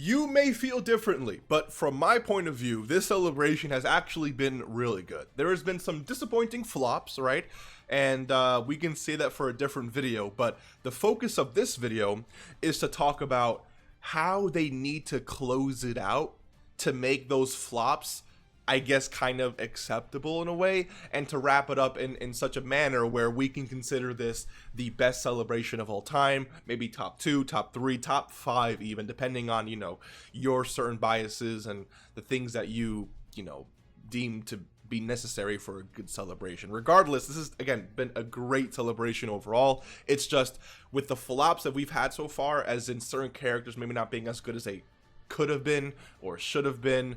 You may feel differently, but from my point of view, this celebration has actually been really good. There has been some disappointing flops, right? And we can say that for a different video, but the focus of this video is to talk about how they need to close it out to make those flops, I guess, kind of acceptable in a way, and to wrap it up in such a manner where we can consider this the best celebration of all time, maybe top 2, top 3, top 5 even, depending on, you know, your certain biases and the things that you know, deem to be necessary for a good celebration. Regardless, this has, again, been a great celebration overall. It's just with the flops that we've had so far, as in certain characters maybe not being as good as they could have been or should have been,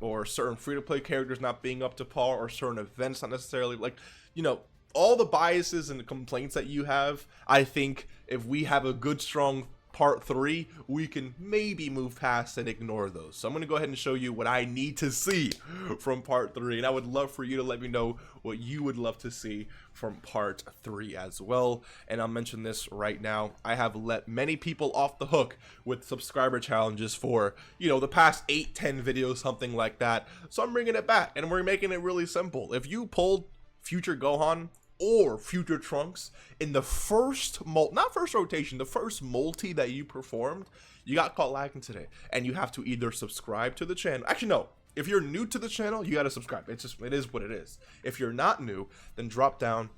or certain free-to-play characters not being up to par, or certain events not necessarily, like, you know, all the biases and the complaints that you have. I think if we have a good strong part 3, we can maybe move past and ignore those. So I'm going to go ahead and show you what I need to see from part 3, and I would love for you to let me know what you would love to see from part 3 as well. And I'll mention this right now, I have let many people off the hook with subscriber challenges for, you know, the past 8-10 videos, something like that. So I'm bringing it back, and we're making it really simple. If you pulled future Gohan or future Trunks in the first not first rotation, the first multi that you performed, you got caught lagging today, and you have to either subscribe to the channel. Actually, no, if you're new to the channel, you got to subscribe. It is what it is. If you're not new, then drop down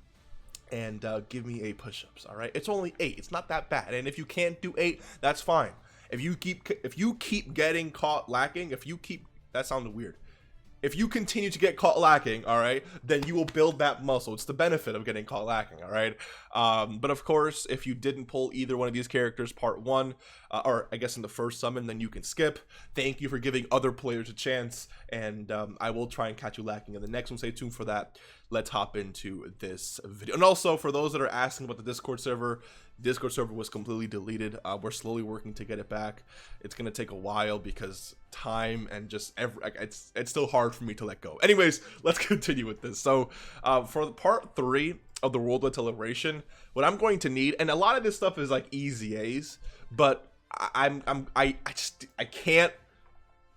and give me a push-ups. All right, it's only 8. It's not that bad. And if you can't do 8, that's fine. If you keep getting caught lacking, that sounded weird. If you continue to get caught lacking, all right, then you will build that muscle. It's the benefit of getting caught lacking, all right? But of course, if you didn't pull either one of these characters part 1, or I guess in the first summon, then you can skip. Thank you for giving other players a chance, and I will try and catch you lacking in the next one. Stay tuned for that. Let's hop into this video. And also, for those that are asking about the Discord server was completely deleted. We're slowly working to get it back. It's gonna take a while because time and just it's still hard for me to let go. Anyways, let's continue with this. So for the part 3 of the worldwide celebration, what I'm going to need, and a lot of this stuff is like EZAs, but I can't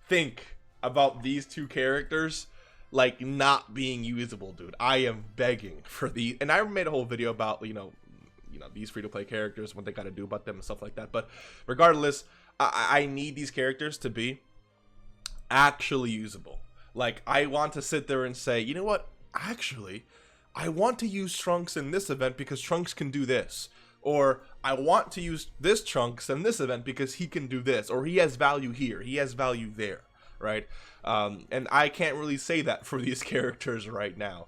think about these two characters like not being usable, dude. I am begging for these, and I made a whole video about, you know, these free-to-play characters, what they got to do about them and stuff like that. But regardless, I need these characters to be actually usable. Like, I want to sit there and say, you know what, actually, I want to use Trunks in this event because Trunks can do this, or I want to use this Trunks in this event because he can do this, or he has value here, he has value there, right? And I can't really say that for these characters right now.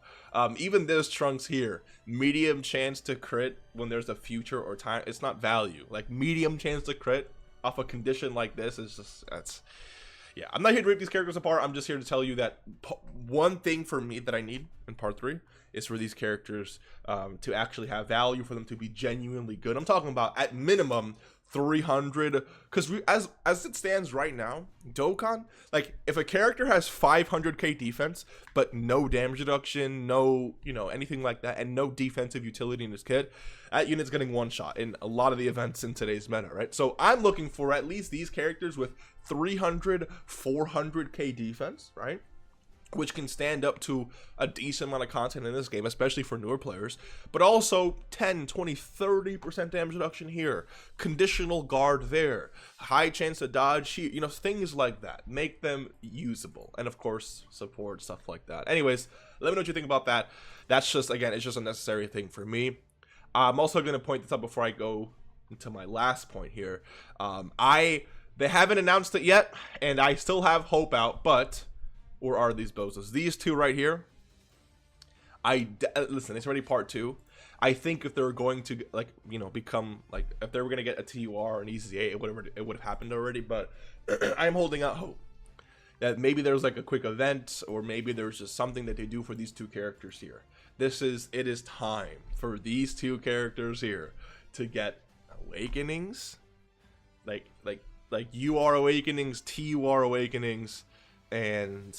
Even this Trunks here, medium chance to crit when there's a future or time, it's not value. Like, medium chance to crit off a condition like this is just, yeah, I'm not here to rip these characters apart. I'm just here to tell you that one thing for me that I need in part 3 is for these characters to actually have value, for them to be genuinely good. I'm talking about at minimum 300, because as it stands right now, Dokkan, like, if a character has 500k defense but no damage reduction, no, you know, anything like that, and no defensive utility in his kit, that unit's getting one shot in a lot of the events in today's meta, right? So I'm looking for at least these characters with 300, 400k defense, right? Which can stand up to a decent amount of content in this game, especially for newer players, but also 10, 20, 30% damage reduction here, conditional guard there, high chance to dodge here, you know, things like that. Make them usable, and of course, support, stuff like that. Anyways, let me know what you think about that. That's just, again, it's just a necessary thing for me. I'm also going to point this out before I go into my last point here. They haven't announced it yet, and I still have hope out, but... or are these bozos? These two right here. Listen, it's already part 2. I think if they're going to, like, you know, become, like, if they were going to get a TUR and EZA, it would have happened already. But I'm holding out hope that maybe there's like a quick event, or maybe there's just something that they do for these two characters here. It is time for these two characters here to get awakenings, like UR awakenings, TUR awakenings, and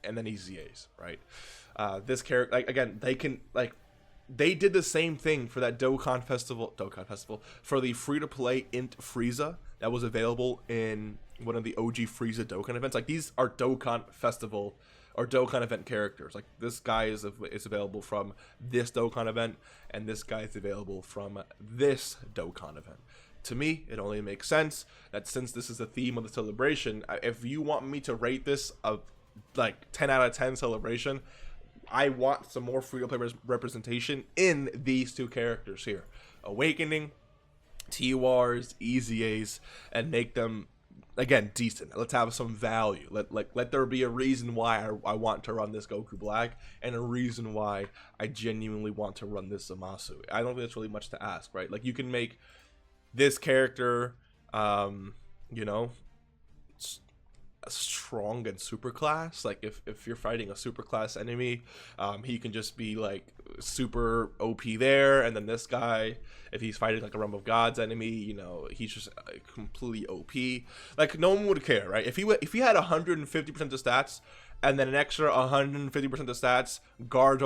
then EZAs, right? This character, like, again, they did the same thing for that Dokkan Festival for the free-to-play Int Frieza that was available in one of the OG Frieza Dokkan events. Like, these are Dokkan Festival or Dokkan event characters. Like, this guy is available from this Dokkan event, and this guy is available from this Dokkan event. To me, it only makes sense that since this is the theme of the celebration, if you want me to rate this a like 10 out of 10 celebration, I want some more free-to-play representation in these two characters here. Awakening, TURs, EZAs, and make them, again, decent. Let's have some value. Let there be a reason why I want to run this Goku Black, and a reason why I genuinely want to run this Zamasu. I don't think that's really much to ask, right? Like, you can make this character, you know, strong and super class. Like, if you're fighting a super class enemy, he can just be like super OP there, and then this guy, if he's fighting like a Realm of Gods enemy, you know, he's just completely OP. Like, no one would care, right? If he had 150% of stats and then an extra 150% of stats, guards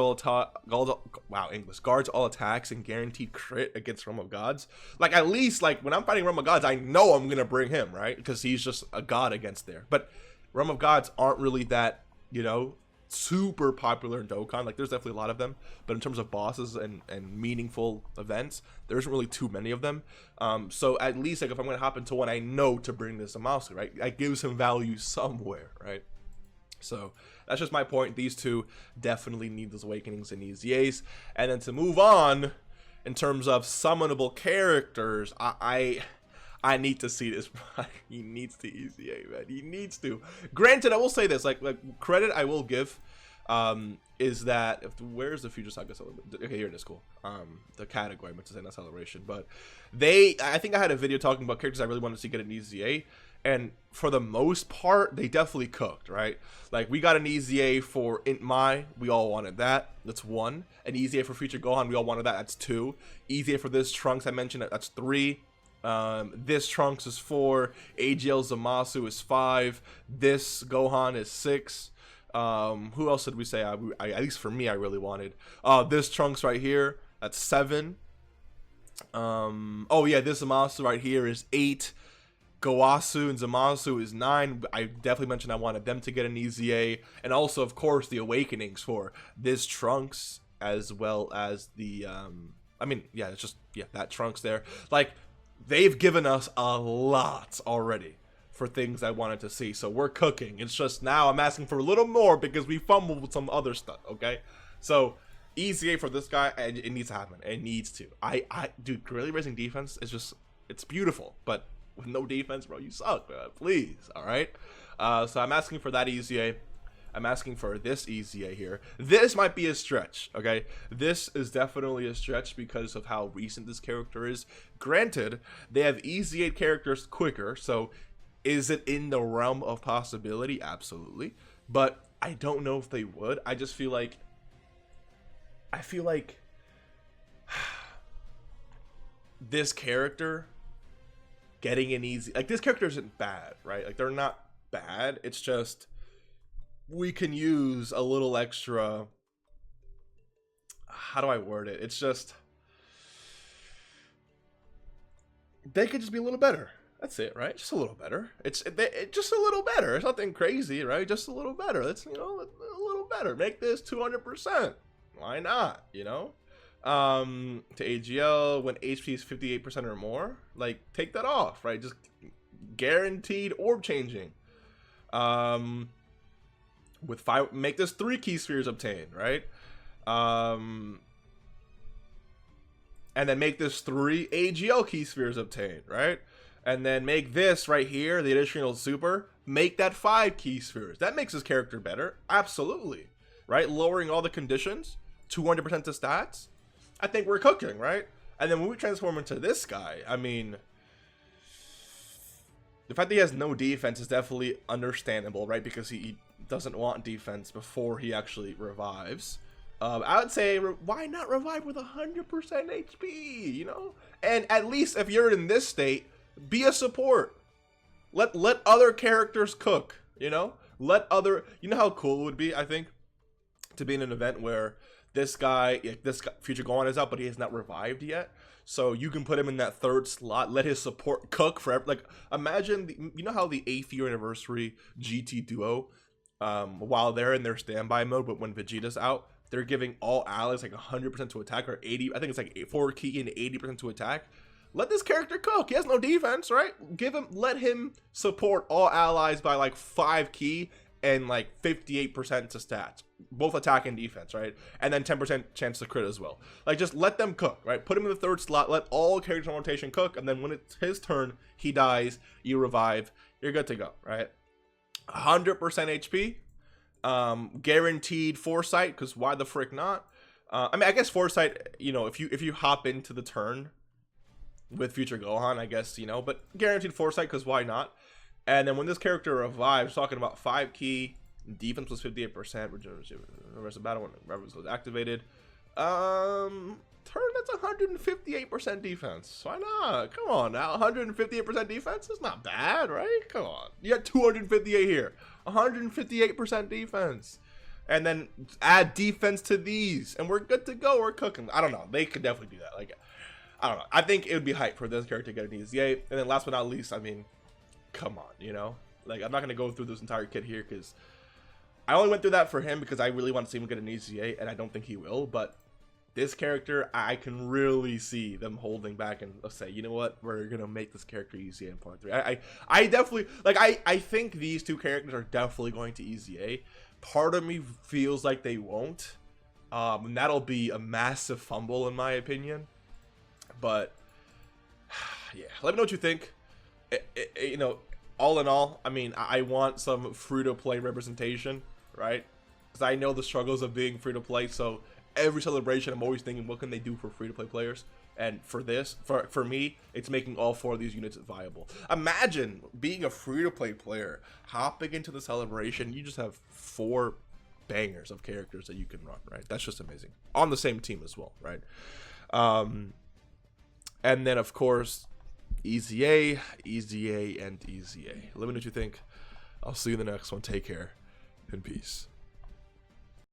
all attacks and guaranteed crit against Realm of Gods. Like, at least, like, when I'm fighting Realm of Gods, I know I'm gonna bring him, right? Because he's just a god against there. But Realm of Gods aren't really that, you know, super popular in Dokkan. Like, there's definitely a lot of them, but in terms of bosses and meaningful events, there isn't really too many of them. So at least, like, if I'm gonna hop into one, I know to bring this Zamasu, right? That gives him value somewhere, right? So that's just my point. These two definitely need those awakenings and EZAs. And then to move on, in terms of summonable characters, I need to see this. He needs to EZA, man. He needs to. Granted, I will say this, like credit I will give, is that where's the Future Saga celebration? Okay, here it is. Cool. The category, I meant to say not celebration, but I think I had a video talking about characters I really wanted to see get an EZA. And for the most part, they definitely cooked, right? Like, we got an EZA for Int Mai. We all wanted that. That's 1. An EZA for Future Gohan. We all wanted that. That's 2. EZA for this Trunks, I mentioned, that's 3. This Trunks is 4. AGL Zamasu is 5. This Gohan is 6. Who else did we say? At least for me, I really wanted. This Trunks right here, that's 7. Oh yeah, this Zamasu right here is 8. Gowasu and Zamasu is 9. I definitely mentioned I wanted them to get an EZA, and also, of course, the awakenings for this Trunks, as well as the I mean, yeah, it's just, yeah, that Trunks there. Like, they've given us a lot already for things I wanted to see, so we're cooking. It's just now I'm asking for a little more because we fumbled with some other stuff. Okay, so EZA for this guy, and it needs to happen. It needs to. Dude, really raising defense is just, it's beautiful, but with no defense, bro, you suck, man. Please, all right? So I'm asking for that EZA. I'm asking for this EZA here. This might be a stretch, okay? This is definitely a stretch because of how recent this character is. Granted, they have EZA characters quicker, so is it in the realm of possibility? Absolutely. But I don't know if they would. I just feel like... this character... getting an easy, like, this character isn't bad, right? Like, they're not bad. It's just we can use a little extra, how do I word it? It's just they could just be a little better. That's it, right? Just a little better. It's just a little better. It's nothing crazy, right? Just a little better. Let's, you know, a little better. Make this 200%. Why not? You know? To AGL when HP is 58% or more, like, take that off, right? Just guaranteed orb changing. With 5, make this 3 key spheres obtained, right? And then make this 3 AGL key spheres obtained, right? And then make this right here, the additional super, make that 5 key spheres. That makes his character better, absolutely, right? Lowering all the conditions, 200% to stats. I think we're cooking, right? And then when we transform into this guy, I mean, the fact that he has no defense is definitely understandable, right? Because he doesn't want defense before he actually revives. I would say, why not revive with 100% HP, you know? And at least if you're in this state, be a support. Let other characters cook, you know? You know how cool it would be, I think, to be in an event where this guy, Future Gohan is out, but he has not revived yet. So you can put him in that third slot, let his support cook forever. Like, imagine, you know how the 8th year anniversary GT duo, while they're in their standby mode, but when Vegeta's out, they're giving all allies like 100% to attack, or 80, I think it's like 4 key and 80% to attack. Let this character cook. He has no defense, right? Let him support all allies by like 5 key and like 58% to stats, both attack and defense, right? And then 10% chance to crit as well. Like, just let them cook, right? Put him in the third slot, let all characters on rotation cook, and then when it's his turn, he dies, you revive, you're good to go, right? 100% HP, guaranteed foresight, because why the frick not? I mean, I guess foresight, you know, if you hop into the turn with future Gohan, I guess, you know, but guaranteed foresight, because why not? And then when this character revives, talking about 5 key, defense plus 58%, reverse the battle when reverse goes activated. Turn, that's 158% defense. Why not? Come on now, 158% defense is not bad, right? Come on. You got 258 here. 158% defense. And then add defense to these, and we're good to go. We're cooking. I don't know. They could definitely do that. Like, I don't know. I think it would be hype for this character to get an EZA. And then last but not least, I mean, come on, you know? Like, I'm not going to go through this entire kit here because I only went through that for him because I really want to see him get an EZA, and I don't think he will. But this character, I can really see them holding back and say, you know what? We're going to make this character EZA in part 3. I definitely, like, I think these two characters are definitely going to EZA. Part of me feels like they won't. And that'll be a massive fumble in my opinion. But, yeah, let me know what you think. You know, all in all, I mean, I want some free-to-play representation, right? Because I know the struggles of being free-to-play, so every celebration, I'm always thinking, what can they do for free-to-play players? And for this, for me, it's making all 4 of these units viable. Imagine being a free-to-play player, hopping into the celebration, you just have 4 bangers of characters that you can run, right? That's just amazing. On the same team as well, right? And then, of course, EZA, EZA, and EZA. Let me know what you think. I'll see you in the next one. Take care and peace.